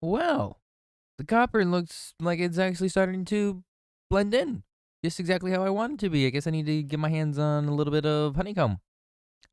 Well, the copper looks like it's actually starting to blend in. Just exactly how I want it to be. I guess I need to get my hands on a little bit of honeycomb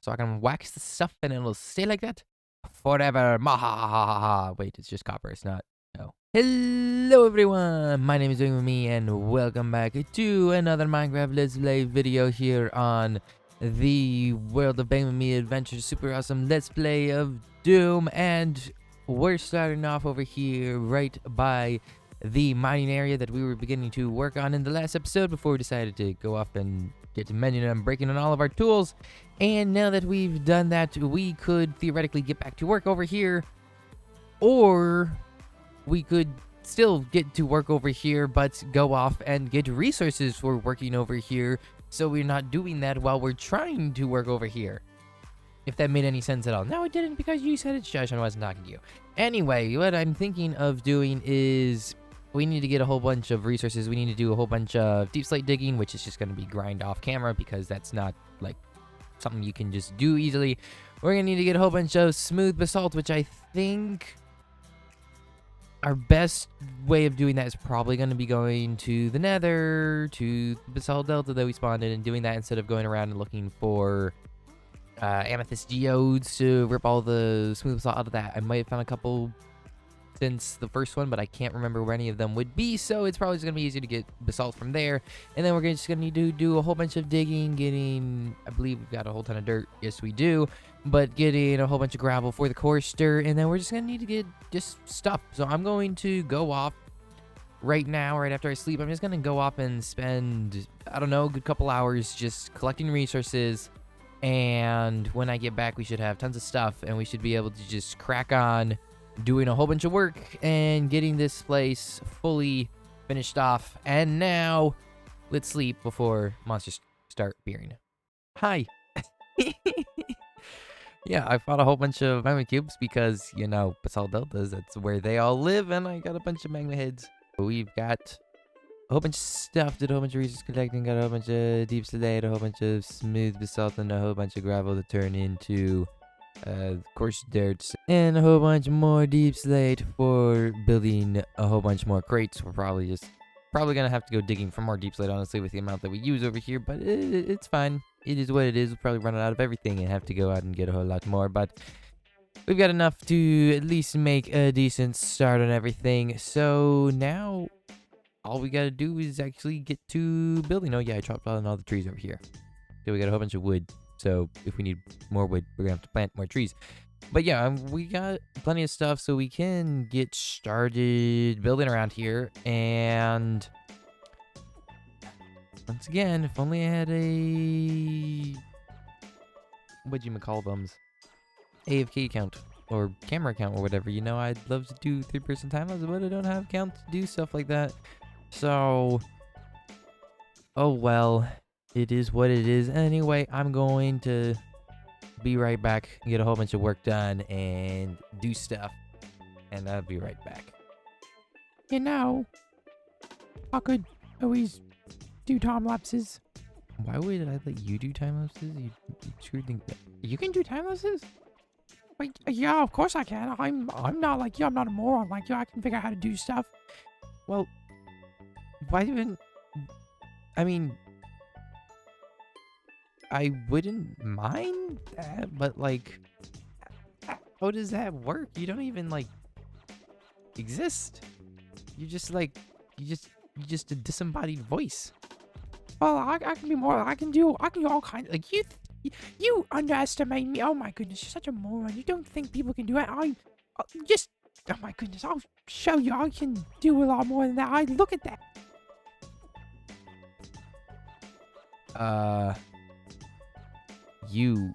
so I can wax the stuff and it'll stay like that forever. Mahahaha. Wait, it's just copper. It's not. No. Hello, everyone. My name is Bangboomme and welcome back to another Minecraft Let's Play video here on the world of Bangboomme Adventures. Super awesome Let's Play of Doom. And we're starting off over here right by the mining area that we were beginning to work on in the last episode before we decided to go off and get to mending and breaking on all of our tools. And now that we've done that, we could theoretically get back to work over here, or we could still get to work over here but go off and get resources for working over here, so we're not doing that while we're trying to work over here. If that made any sense at all. No, it didn't, because you said it, shush, and I wasn't talking to you. Anyway, what I'm thinking of doing is we need to get a whole bunch of resources. We need to do a whole bunch of deep slate digging, which is just going to be grind off camera because that's not like something you can just do easily. We're going to need to get a whole bunch of smooth basalt, which I think our best way of doing that is probably going to be going to the nether, to the basalt delta that we spawned in, and doing that instead of going around and looking for amethyst geodes to rip all the smooth basalt out of that. I might have found a couple since the first one, but I can't remember where any of them would be, so it's probably just going to be easier to get basalt from there. And then we're just going to need to do a whole bunch of digging, getting, I believe we've got a whole ton of dirt. Yes, we do. But getting a whole bunch of gravel for the coaster, and then we're just going to need to get just stuff. So I'm going to go off right now, right after I sleep. I'm just going to go off and spend, I don't know, a good couple hours just collecting resources. And when I get back, we should have tons of stuff, and we should be able to just crack on doing a whole bunch of work and getting this place fully finished off. And now, let's sleep before monsters start appearing. Hi. Yeah, I fought a whole bunch of magma cubes because, you know, basalt deltas, that's where they all live, and I got a bunch of magma heads. We've got a whole bunch of stuff, did a whole bunch of resource collecting, got a whole bunch of deep slate, a whole bunch of smooth basalt, and a whole bunch of gravel to turn into coarse dirt, and a whole bunch more deep slate for building a whole bunch more crates. We're probably gonna have to go digging for more deep slate, honestly, with the amount that we use over here, but it's fine. It is what it is. We'll probably run out of everything and have to go out and get a whole lot more, but we've got enough to at least make a decent start on everything. So now all we gotta do is actually get to building. Oh yeah, I chopped down all the trees over here. So we got a whole bunch of wood. So if we need more wood, we're gonna have to plant more trees. But yeah, we got plenty of stuff, so we can get started building around here. And once again, if only I had a whatchamacallums, AFK account or camera account or whatever. You know, I'd love to do third-person time-lapse, but I don't have account to do stuff like that. So, oh well, it is what it is. Anyway, I'm going to be right back, get a whole bunch of work done, and do stuff. And I'll be right back. You know, I could always do time lapses. Why would I let you do time-lapses? You sure think that You can do time lapses? Wait, yeah, of course I can. I'm not like you. I'm not a moron like you. I can figure out how to do stuff. Well, why even... I mean, I wouldn't mind that, but like, how does that work? You don't even like exist. You just like, you just a disembodied voice. Well, I can be more. I can do all kinds. Like you underestimate me. Oh my goodness, you're such a moron. You don't think people can do it. Just. Oh my goodness, I'll show you. I can do a lot more than that. Look at that. You.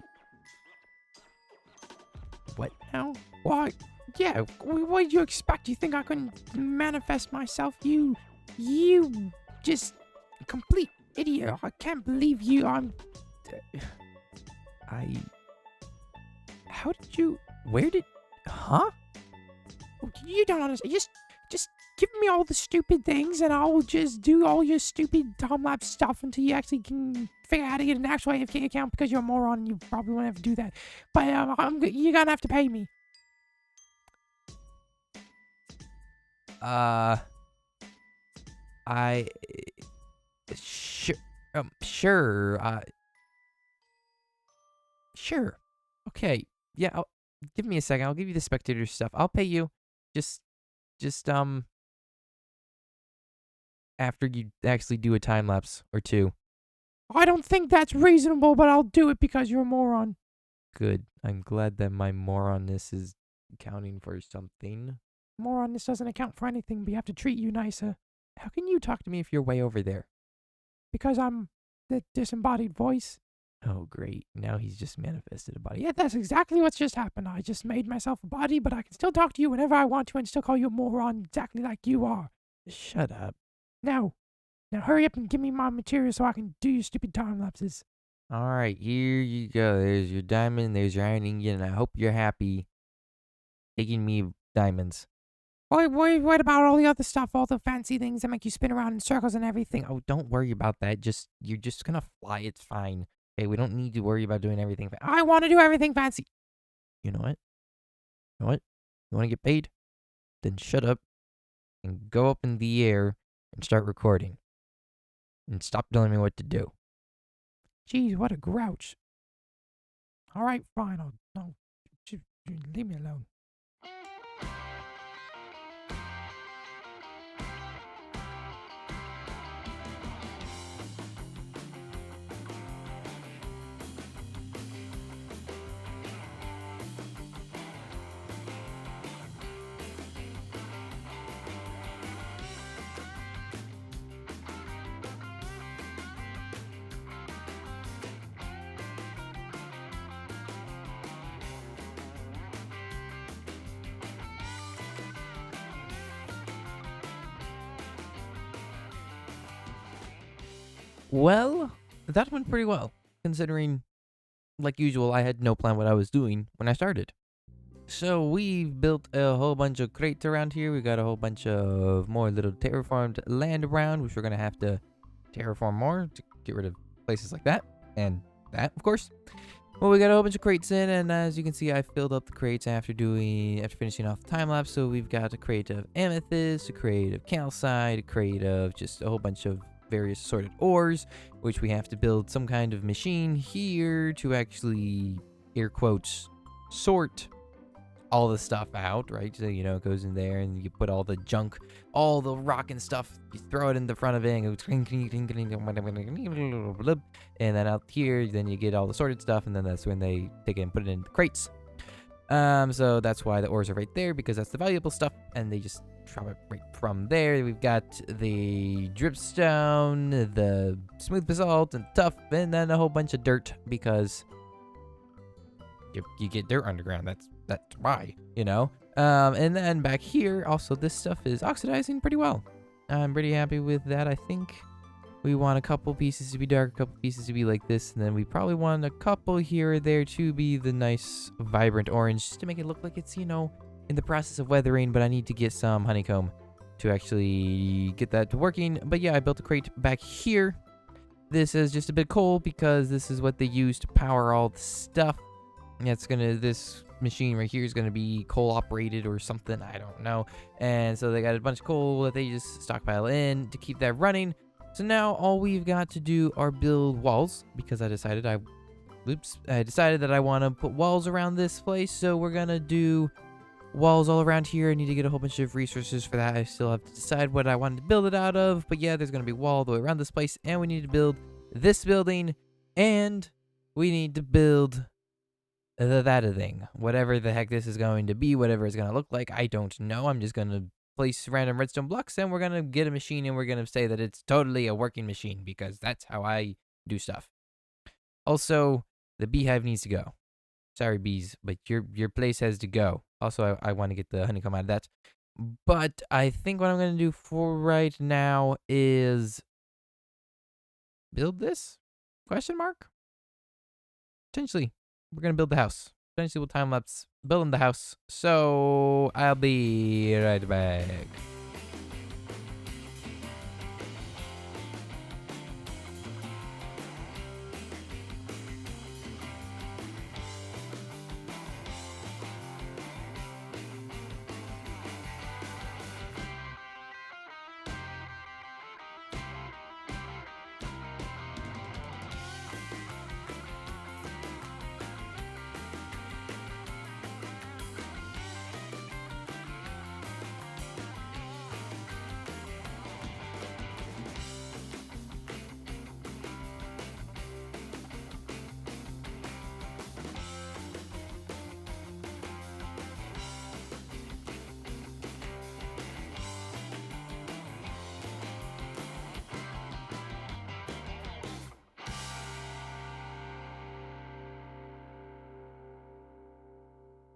What now? Why? Yeah. What did you expect? You think I couldn't manifest myself? You just complete idiot. I can't believe you. How did you? Where did? Huh? You don't understand. Just give me all the stupid things, and I will just do all your stupid time-lapse stuff until you actually can figure out how to get an actual AFK account, because you're a moron and you probably won't have to do that. But you're gonna have to pay me. Uh, I sure, sure, sure. Okay, yeah. Give me a second. I'll give you the spectator stuff. I'll pay you. Just, just after you actually do a time lapse or two. I don't think that's reasonable, but I'll do it because you're a moron. Good. I'm glad that my moronness is counting for something. Moron, this doesn't account for anything, but you have to treat you nicer. How can you talk to me if you're way over there? Because I'm the disembodied voice. Oh, great. Now he's just manifested a body. Yeah, that's exactly what's just happened. I just made myself a body, but I can still talk to you whenever I want to and still call you a moron exactly like you are. Shut up. Now hurry up and give me my material so I can do your stupid time lapses. All right, here you go. There's your diamond. There's your iron ingot. And I hope you're happy taking me diamonds. What about all the other stuff, all the fancy things that make you spin around in circles and everything? Oh, don't worry about that. You're just gonna fly. It's fine. Okay, we don't need to worry about doing everything. I want to do everything fancy. You know what? You know what? You want to get paid? Then shut up and go up in the air and start recording. And stop telling me what to do. Jeez, what a grouch. All right, fine. No, leave me alone. Well, that went pretty well, considering, like usual, I had no plan what I was doing when I started. So we've built a whole bunch of crates around here. We got a whole bunch of more little terraformed land around, which we're going to have to terraform more to get rid of places like that. And that, of course. Well, we got a whole bunch of crates in, and as you can see, I filled up the crates after finishing off the time lapse. So we've got a crate of amethyst, a crate of calcite, a crate of just a whole bunch of various assorted ores, which we have to build some kind of machine here to actually, air quotes, sort all the stuff out, right? So, you know, it goes in there and you put all the junk, all the rock and stuff, you throw it in the front of it and it goes, and then out here, then you get all the sorted stuff, and then that's when they take it and put it in the crates. So that's why the ores are right there, because that's the valuable stuff, and they just drop it right from there. We've got the dripstone, the smooth basalt, and tough, and then a whole bunch of dirt, because you get dirt underground. That's why, you know. And then back here, also this stuff is oxidizing pretty well. I'm pretty happy with that. I think we want a couple pieces to be dark, a couple pieces to be like this, and then we probably want a couple here or there to be the nice vibrant orange, just to make it look like it's, you know, in the process of weathering. But I need to get some honeycomb to actually get that to working. But yeah, I built a crate back here. This is just a bit coal because this is what they use to power all the stuff. This machine right here is gonna be coal operated or something, I don't know. And so they got a bunch of coal that they just stockpile in to keep that running. So now all we've got to do are build walls, because I decided that I want to put walls around this place. So we're gonna do walls all around here. I need to get a whole bunch of resources for that. I still have to decide what I wanted to build it out of. But yeah, there's gonna be a wall all the way around this place, and we need to build this building, and we need to build that thing. Whatever the heck this is going to be, whatever it's gonna look like, I don't know. I'm just gonna place random redstone blocks, and we're gonna get a machine, and we're gonna say that it's totally a working machine, because that's how I do stuff. Also, the beehive needs to go. Sorry, bees, but your place has to go. Also, I want to get the honeycomb out of that. But I think what I'm gonna do for right now is build this? Question mark? Potentially. We're gonna build the house. Eventually we'll time lapse building the house. So I'll be right back.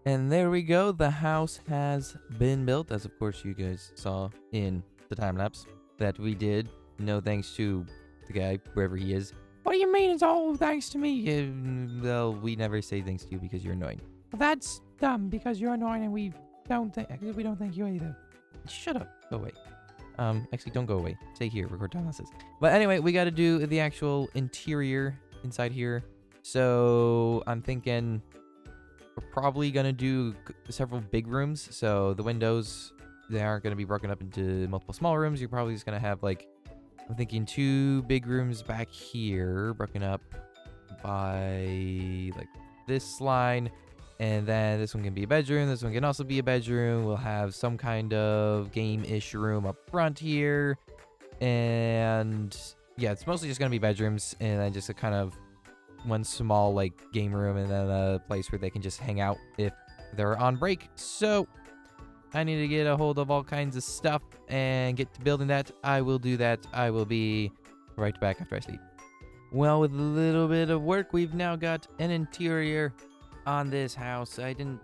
And there we go. The house has been built, as of course you guys saw in the time lapse that we did. No thanks to the guy, wherever he is. What do you mean it's all thanks to me? Yeah, well, we never say thanks to you because you're annoying. Well, that's dumb because you're annoying and we don't think you either. Shut up. Go away. Actually, don't go away. Stay here. Record timelapses. But anyway, we got to do the actual interior inside here. So I'm thinking we're probably gonna do several big rooms. So the windows, they aren't gonna be broken up into multiple small rooms. You're probably just gonna have like, I'm thinking 2 big rooms back here, broken up by like this line. And then this one can be a bedroom. This one can also be a bedroom. We'll have some kind of game-ish room up front here. And yeah, it's mostly just going to be bedrooms. And then just a kind of one small like game room. And then a place where they can just hang out if they're on break. So I need to get a hold of all kinds of stuff and get to building that. I will do that. I will be right back after I sleep. Well, with a little bit of work, we've now got an interior on this house. I didn't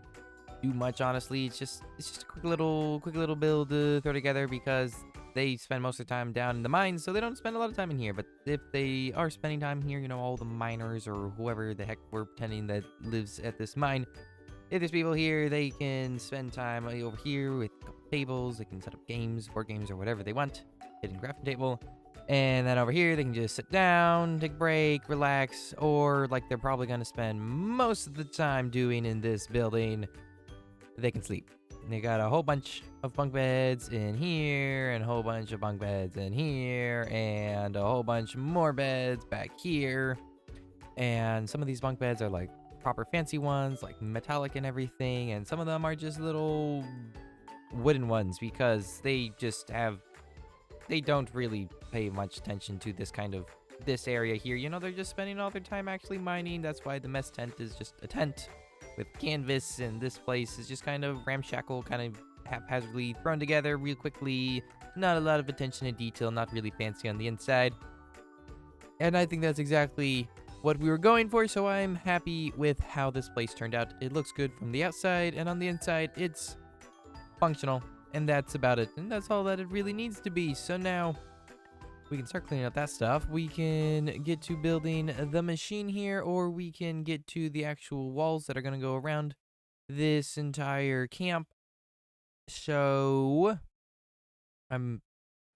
do much, honestly. It's just a quick little build to throw together because they spend most of their time down in the mines, so they don't spend a lot of time in here. But if they are spending time here, you know, all the miners or whoever the heck we're pretending that lives at this mine, if there's people here, they can spend time over here with a couple tables. They can set up games, board games, or whatever they want. Hidden crafting table. And then over here, they can just sit down, take a break, relax, or like they're probably going to spend most of the time doing in this building, they can sleep. And they got a whole bunch of bunk beds in here, and a whole bunch of bunk beds in here, and a whole bunch more beds back here. And some of these bunk beds are like proper fancy ones, like metallic and everything, and some of them are just little wooden ones because they don't really pay much attention to this area here. You know, they're just spending all their time actually mining. That's why the mess tent is just a tent with canvas, and this place is just kind of ramshackle, kind of haphazardly thrown together real quickly. Not a lot of attention to detail, not really fancy on the inside. And I think that's exactly what we were going for, so I'm happy with how this place turned out. It looks good from the outside, and on the inside, it's functional. And that's about it. And that's all that it really needs to be. So now we can start cleaning up that stuff. We can get to building the machine here, or we can get to the actual walls that are going to go around this entire camp. So I'm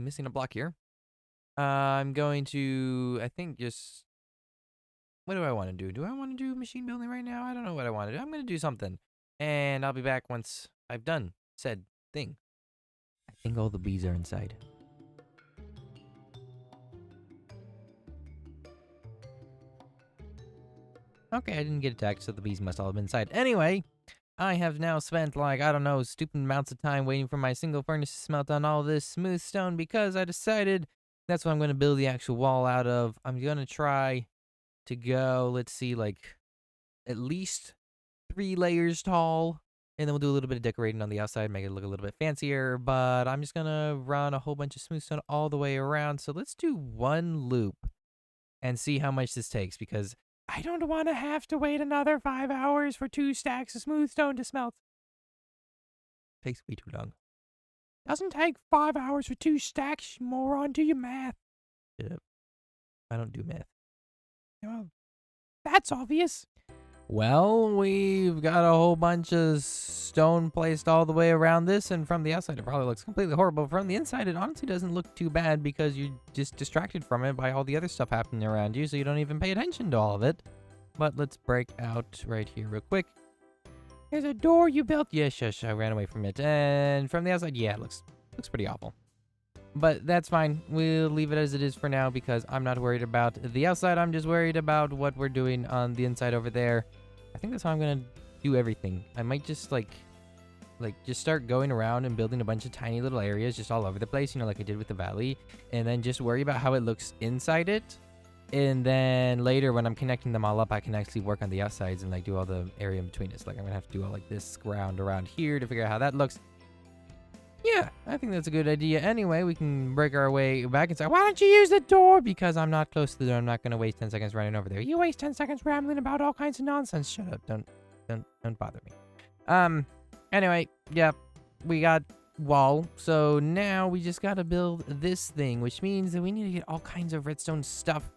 missing a block here. I'm going to, I think, just, what do I want to do? Do I want to do machine building right now? I don't know what I want to do. I'm going to do something. And I'll be back once I've done said thing. I think all the bees are inside. Okay, I didn't get attacked, so the bees must all have been inside. Anyway, I have now spent, like, I don't know, stupid amounts of time waiting for my single furnace to smelt on all this smooth stone because I decided that's what I'm going to build the actual wall out of. I'm going to try to go, let's see, like, at least 3 layers tall. And then we'll do a little bit of decorating on the outside, make it look a little bit fancier. But I'm just going to run a whole bunch of smooth stone all the way around. So let's do 1 loop and see how much this takes. Because I don't want to have to wait another 5 hours for 2 stacks of smooth stone to smelt. it takes way too long. Doesn't take 5 hours for 2 stacks, you moron. Do your math. Shut up. I don't do math. Well, that's obvious. Well, we've got a whole bunch of stone placed all the way around this, and from the outside it probably looks completely horrible. From the inside, it honestly doesn't look too bad because you're just distracted from it by all the other stuff happening around you, so you don't even pay attention to all of it. But let's break out right here real quick. There's a door you built. Yeah, shush, I ran away from it. And from the outside, yeah, it looks pretty awful. But that's fine. We'll leave it as it is for now because I'm not worried about the outside. I'm just worried about what we're doing on the inside over there. I think that's how I'm going to do everything. I might just just start going around and building a bunch of tiny little areas just all over the place, you know, like I did with the valley. And then just worry about how it looks inside it. And then later when I'm connecting them all up, I can actually work on the outsides and like do all the area in between us. Like I'm going to have to do all like this ground around here to figure out how that looks. Yeah, I think that's a good idea. Anyway, we can break our way back inside. Why don't you use the door? Because I'm not close to the door. I'm not going to waste 10 seconds running over there. You waste 10 seconds rambling about all kinds of nonsense. Shut up. Don't bother me. Anyway, yeah, we got wall. So now we just gotta build this thing, which means that we need to get all kinds of redstone stuff,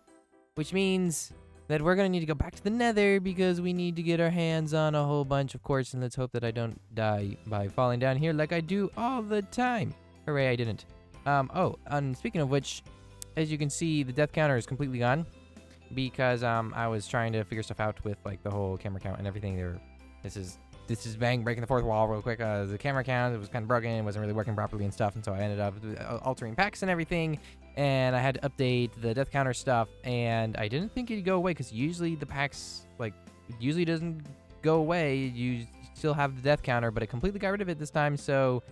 which means that we're gonna need to go back to the nether because we need to get our hands on a whole bunch of quartz, and let's hope that I don't die by falling down here like I do all the time. Hooray, I didn't. Oh, and speaking of which, as you can see, the death counter is completely gone because I was trying to figure stuff out with like the whole camera count and everything. This is breaking the fourth wall real quick. The camera count, it was kind of broken, it wasn't really working properly and stuff, and so I ended up altering packs and everything, and I had to update the death counter stuff, and I didn't think it'd go away because usually the packs, like, it usually doesn't go away. You still have the death counter, but it completely got rid of it this time, so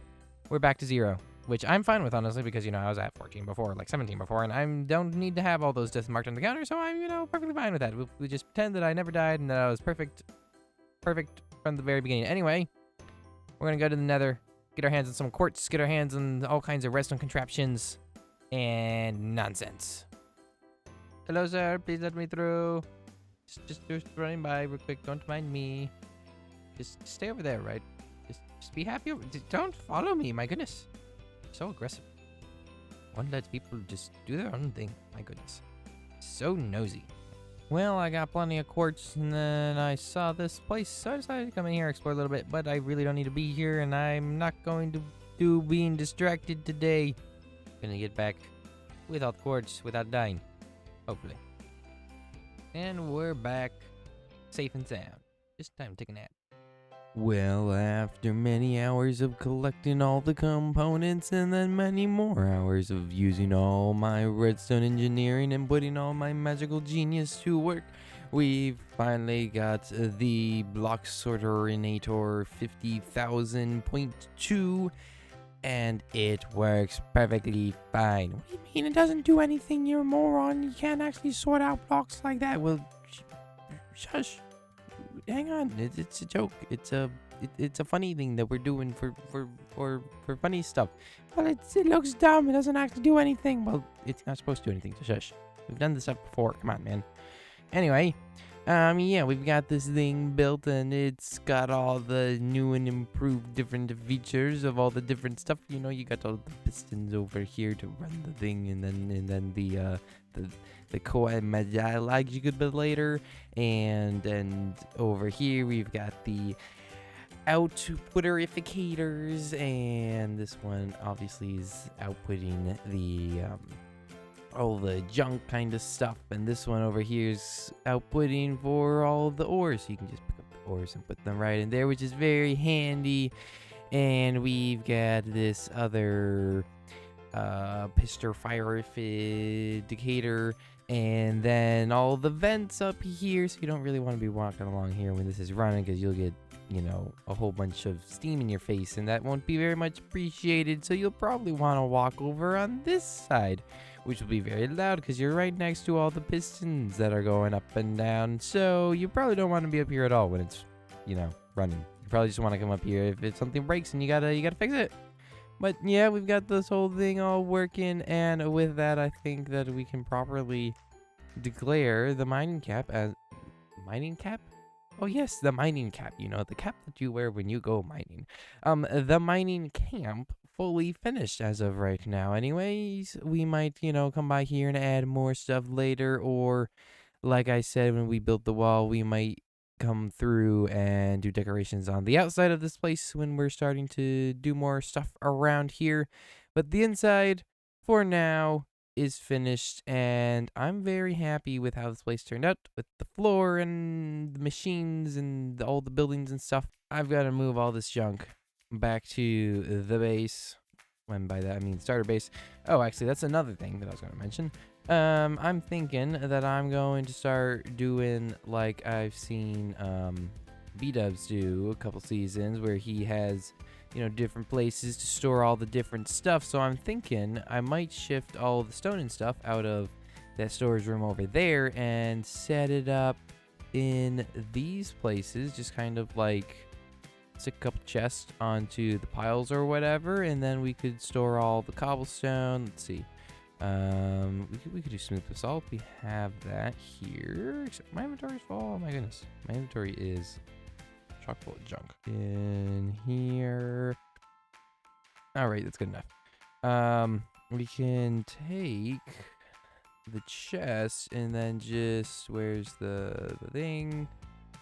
we're back to 0. Which I'm fine with, honestly, because, you know, I was at 14 before, like 17 before, and I don't need to have all those deaths marked on the counter, so I'm, you know, perfectly fine with that. We just pretend that I never died and that I was perfect from the very beginning. Anyway, we're gonna go to the nether, get our hands on some quartz, get our hands on all kinds of redstone contraptions, and nonsense. Hello, sir. Please let me through. Just running by real quick. Don't mind me. Just stay over there, right? Just be happy. Don't follow me. My goodness. So aggressive. Won't let people just do their own thing. My goodness. So nosy. Well, I got plenty of quartz, and then I saw this place, so I decided to come in here, explore a little bit, but I really don't need to be here, and I'm not going to do being distracted today. Gonna get back without quartz, without dying. Hopefully. And we're back, safe and sound. Just time to take a nap. Well, after many hours of collecting all the components and then many more hours of using all my redstone engineering and putting all my magical genius to work, we've finally got the block sorterinator 50,000.2, and it works perfectly fine. What do you mean it doesn't do anything, you moron? You can't actually sort out blocks like that. Well, Shush. hang on, it's a joke. It's a funny thing that we're doing for funny stuff. Well, it looks dumb. It doesn't actually do anything. Well, it's not supposed to do anything, so shush. We've done this stuff before. Come on, man. Anyway, yeah, we've got this thing built, and it's got all the new and improved different features of all the different stuff. You know, you got all the pistons over here to run the thing, and then the coaxial you could build later, and over here we've got the outputterificators, and this one obviously is outputting the all the junk kind of stuff, and this one over here is outputting for all the ores, so you can just pick up the ores and put them right in there, which is very handy. And we've got this other piston fireificator, and then all the vents up here, so you don't really want to be walking along here when this is running, because you'll get, you know, a whole bunch of steam in your face, and that won't be very much appreciated. So you'll probably want to walk over on this side, which will be very loud because you're right next to all the pistons that are going up and down. So you probably don't want to be up here at all when it's, you know, running. You probably just want to come up here if it's something breaks and you gotta fix it. But yeah, we've got this whole thing all working, and with that, I think that we can properly declare the mining cap as mining cap. Oh yes, the mining cap, you know, the cap that you wear when you go mining. The mining camp fully finished as of right now. Anyways, we might, you know, come by here and add more stuff later, or like I said, when we built the wall, we might come through and do decorations on the outside of this place when we're starting to do more stuff around here. But the inside, for now, is finished, and I'm very happy with how this place turned out, with the floor and the machines and all the buildings and stuff. I've got to move all this junk back to the base. When by that I mean starter base. Oh, actually, that's another thing that I was going to mention. I'm thinking that I'm going to start doing like I've seen B-Dubs do a couple seasons, where he has, you know, different places to store all the different stuff. So I'm thinking I might shift all the stone and stuff out of that storage room over there and set it up in these places, just kind of like stick a couple chests onto the piles or whatever, and then we could store all the cobblestone. Let's see. We could do smooth basalt. We have that here. Except my inventory's full. Oh my goodness. My inventory is chock full of junk. In here. All right, that's good enough. We can take the chest and then just, where's the thing?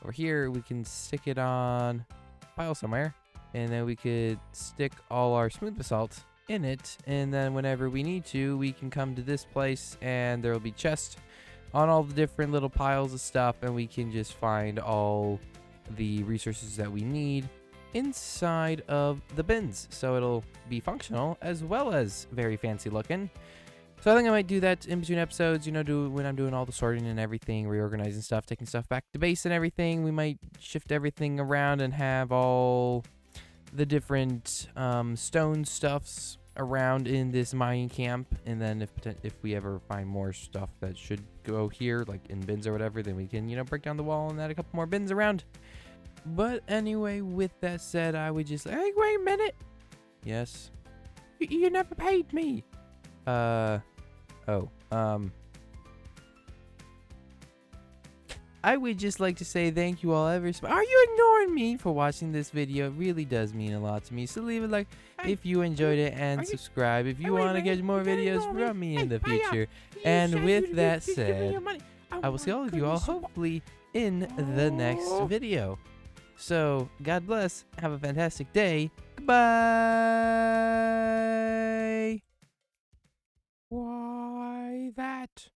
Over here, we can stick it on a pile somewhere. And then we could stick all our smooth basalt in it. And then whenever we need to, we can come to this place and there will be chests on all the different little piles of stuff. And we can just find all the resources that we need inside of the bins. So it'll be functional as well as very fancy looking. So I think I might do that in between episodes, you know, when I'm doing all the sorting and everything, reorganizing stuff, taking stuff back to base and everything. We might shift everything around and have all the different stone stuffs around in this mining camp. And then if we ever find more stuff that should go here, like in bins or whatever, then we can, you know, break down the wall and add a couple more bins around. But anyway, with that said, I would just, Hey, wait a minute. yes. You never paid me. I would just like to say thank you all ever so. Are you ignoring me for watching this video? It really does mean a lot to me. So leave a like if you enjoyed it and subscribe if you want to get more videos from me in the future. And with that said, I will see all of you all hopefully in the next video. So God bless. Have a fantastic day. Goodbye. Why that?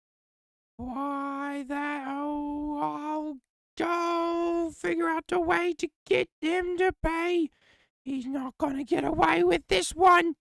Why that? Oh, I'll figure out a way to get him to pay. He's not gonna get away with this one.